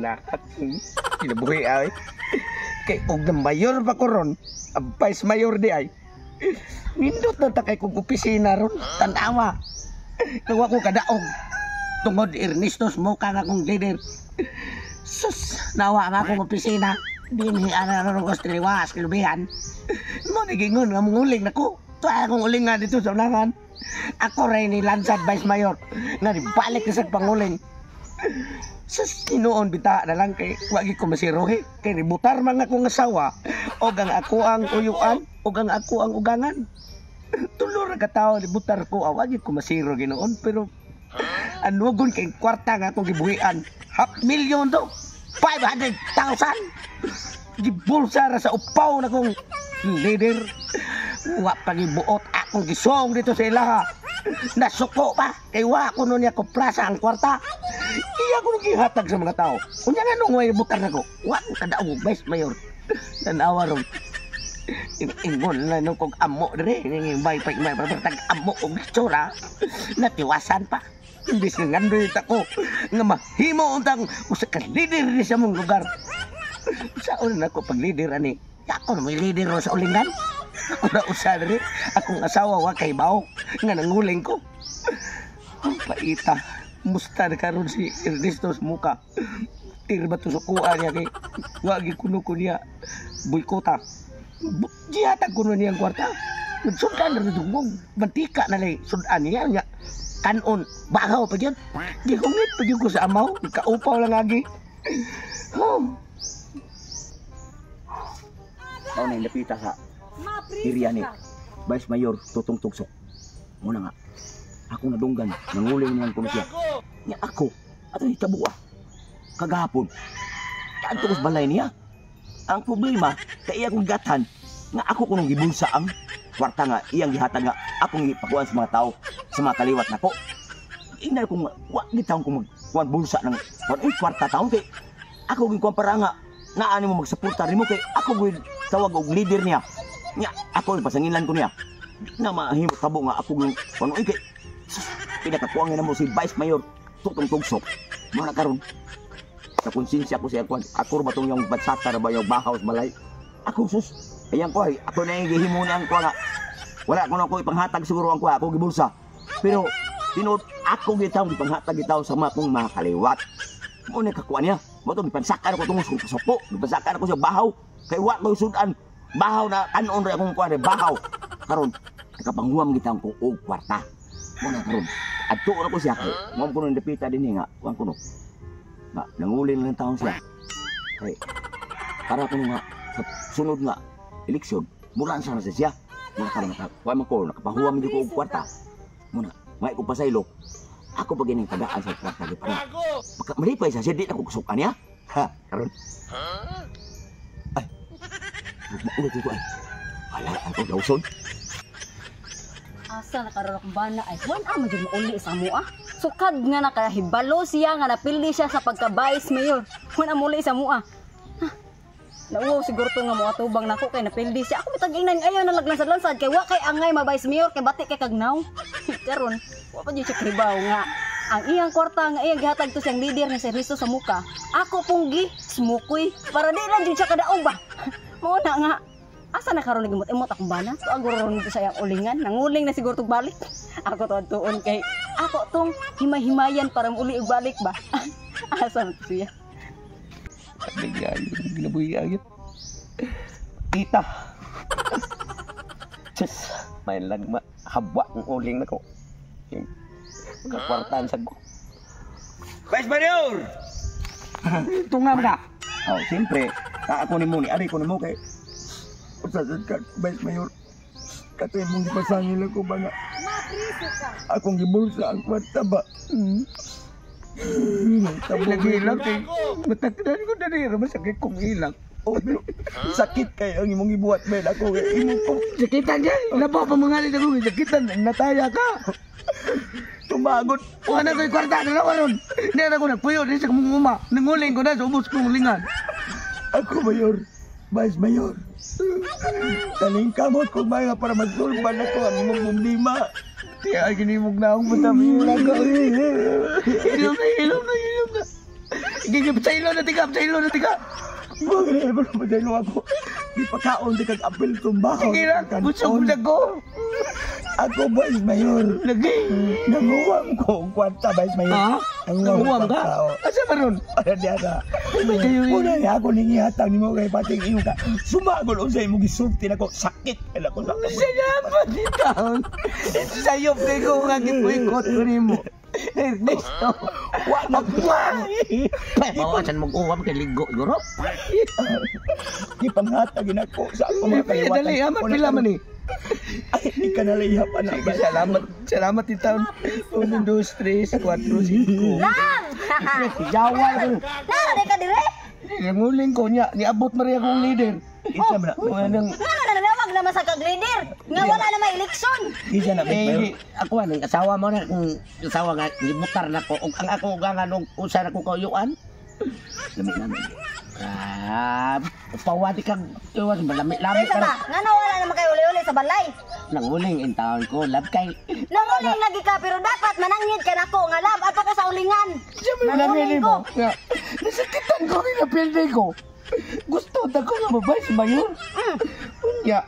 na kinabuhi ay. Kay og na mayor pa ko ron, ang vice mayor di ay. Nindot na takay kong opisina ron, tanawa. Nawa ko kadaog. Tungod Ernestos mo ka nga kong leader. Sus, nawa nga akong opisina. Dinhi ana ron ko striwas kilubihan. Mo nigingon nga munguling nako. Tuwa akong uling nga dito sa ulangan. Ako rin ni Lansad Vice Mayor nga balik na sa panguling. Sus, tinuon bita na lang kay wagi ko masirohi. Kay ributar man akong asawa o ang ako ang uyuan o ang ako ang ugangan. Tulor ka tao ributar ko wagi ko masiro ginoon pero anugon kay kwarta nga akong gibuhian. 500,000 do. 500,000. Gibulsa ra sa upaw na kong leader. Wa pagibuot akong gisong dito sa ilaha. Nasuko pa kay wa ko nun niya ko plasa ang kwarta. Iya ko nung ihatag sa mga tao. Kunya nga nung may butar na ko. Wa ko kadaog Vice Mayor. Tanawa ron. Ingon na nung kong amo dere. May pagtag amo og tsura. Natiwasan pa. Imbis nga ngandoy ako. Nga mahimo untang usa ka leader sa mong lugar. Saan na ako pag leader ani? Ako na may leader sa ulingan. Ako na usa dere. Akong asawa wa kay baw. Nga nanguling ko. Ang paita. Musta na karon si Ernestos muka. Tirba to sukuan niya kay wagi kuno ko niya boykota. Giyatag kuno niya ang kwarta. Nagsundan na dugong. Mantika na lay sundan niya niya. Kanon, bagaw pa dyan. Di hungit pa dyan ko sa amaw. Kaupaw lang agi. Ako na napita sa iriya ni Vice Mayor Tutong Tugsok. Muna nga, ako nadunggan, nanguling niyang komisya. Nga ako, ato ni tabuwa. Kagahapon, kaan tukos balay niya. Ang problema, kaya akong gatan, nga ako kunong gibulsa ang kwarta nga, iyang gihatag nga, akong gipakuan sa mga tao, sa mga kaliwat na ko. Inay kong, wak gitawang kong magkuhan bulsa ng kwarta taon, kay ako gikuhan para nga, naani mo magsaporta rin mo, kay ako tawag og leader niya. Nga, ako pasangilan ko niya. Na mahimot tabo nga ako yung panuin kay pinakakuangin na mo si Vice Mayor Tutong Tugsok. Mga karon sa konsensya ko siya ako ba itong yung batsata na ba yung bahaw sa balay. Ako sus, ayan ko ay ako na yung gihimunan ko nga. Wala ko na ako ipanghatag siguro ang ko ako gibulsa. Pero tinood ako gitaw ipanghatag gitaw sa mga kong mga kaliwat. Mo na kakuha niya. Mo itong ipansakar ko itong supo. Ipansakar ko siya bahaw. Kay wak ko sudan. Bahaw na kanon rin akong kuha rin. Bahaw. Karon, nakapanguam gitaw ko og kwarta. Mo na karon. Adto na ko siya kay mo ko nang dapita dinhi nga wan kuno. Nga nangulin lang taon siya. Kay para ko nga sa sunod nga eleksyon, mulan sa siya. Mo karon wa man ko nakapahuam di ko og kwarta. Mo na may ko pasaylo. Ako pa gining tagaan sa kwarta di para. Pagka malipay sa siya di na ko kusukan niya. Ha, karon. Ay. Ulit ito ay. Wala ako dawson. Asa nakaroon akong bana ay wan ang maging uli sa mo ah. Sukad nga na kaya hibalo siya nga napili siya sa pagka-vice mayor. Wan ang muli sa mo ah. Nauwaw siguro to nga mo atubang nako kay napili siya. Ako matag-ingnan ayaw na laglansad-lansad kay wa kay angay ma-vice mayor kay bati kay kagnaw. Karon, wa pa jud siya kribaw nga. Ang iyang kwarta nga iyang gihatag to siyang leader ni Ernesto sa muka. Ako pong smukoy para di lang jud siya kadaog ba. Mo na nga. Asa na karon nagimot-imot akong bana? So aguro ron dito sa iyang ulingan. Nanguling na siguro tug balik. Ako tuon kay ako tong himay-himayan para muli og balik ba. Asa na to siya? Bigay, ginabuhi agit. Kita. Just, may lang habwa ng uling na ko. Kakwartaan sa ko. Vice Mayor! Tunga ka. Oh, siyempre, kaakunin mo ni Ari ko na mo kay Usasad ka, Vice Mayor. Katoy mong pasangil ako ba nga. Akong gibulsa ang kwarta ba? Ilang-ilang kay matatandaan ko na rin. Masakit kong ilang. Oh, pero sakit kayo ang imong ibuhat, Ben. Ako, imo ko. Sakitan dyan. Labaw pa mga nila ko. Sakitan. Nataya ka. Tumagot. Wala ko'y kwarta. Dalawa nun. Hindi na ako nagpuyo. Hindi sa kumuma. Nanguling ko na sa ubos kong ulingan. Ako, Mayor. Vice Mayor. Taling kamot kung mga para magsulban ako ang imong problema. Kaya ginimog na akong matami. Ilong na. Gigip sa ilo na tiga, sa ilo na tiga. Bagay ba naman dahil ako? Di pa kaon di kag-apil tumbaho. Sige lang, busog na ko. Ako, Vice Mayor. Lagi. Nanguwam ko ang kwarta, Vice Mayor. Ha? Nanguwam ka? Oo. Asa ba nun? Para di ata. Kayo Una niya ako ningihatang ni mo kay pating iyo ka. Sumagol o sa'yo mo gisulti na ko. Sakit. Kala ko sa Salamat ni taon. Sayop kay ko nga gipuikot ko ni mo. Ernesto. Wala pa. Pawasan mong uwam kay ligo, guro. Ipanghatagin ako sa ako mga kaliwatan. Dali, amat pila man eh. Ay, di ka nalihap, anak. Sige, salamat ni taon. 1, 2, 3, 4, 5. Lang! Yaway ko. Lang, di ka dire? Yung uling ko niya, niabot Maria kong leader. Isa na. Anong, Nga na nanawag naman sa kag-leader. Nga wala na may eleksyon. Isa na, Vice Mayor. ako anong asawa mo na, kung asawa nga, gibutar na ko, ug ang ako ugangan, ug usa na ko kauyuan. Lamig namin. Pawati kang, iwan, malami-lami Kaysa ka ba? Nga na wala naman kayo uli-uli sa balay. nang uling in taon ko, lab kay, Namuling lagi ka, pero dapat manangid ka na ko. Nga lab, ato ko sa ulingan. nanamili mo. Nga, nasakitan ko rin na pilde ko. Gusto na ko nga mabay si Mayor. Unya,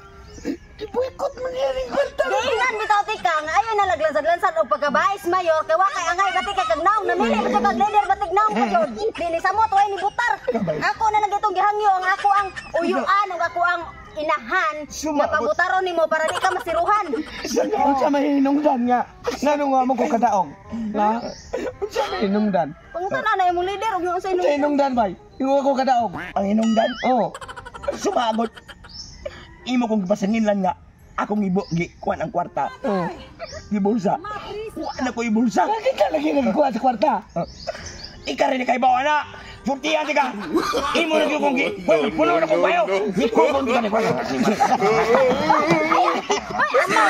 ipuikot mo niya rin kwenta. Giingnan bitaw tika nga ayon na laglansad-lansad og pagkabais mayor kay wa kay angay batik kay kag naong namili mo kag leader batik naong kayon. Dili sa mo tuway ni butar. Ako na nagitong gihangyo ang ako ang uyuan ug ako ang inahan nga pabutaron nimo para di ka masiruhan. Unsa may hinungdan nga. Ngano nga mo ko kadaog. Nga, unsa may hinungdan. Pangutan na imong leader ug yung sa Unsa hinungdan bay? Yung ako kadaog. Ang inungdan. Oh. Sumagot. Imo kong pasangin lang nga. Akong kuan ang kwarta. Oh. Gibulsa. Wala ko ibulsa. Bakit ka lagi nagkuha sa kwarta? Ika rin kay bawa na. Furtiyan ka. Imo na kong puno na kong bayo. Ikaw kong di ka na kwarta. Hoy, ano?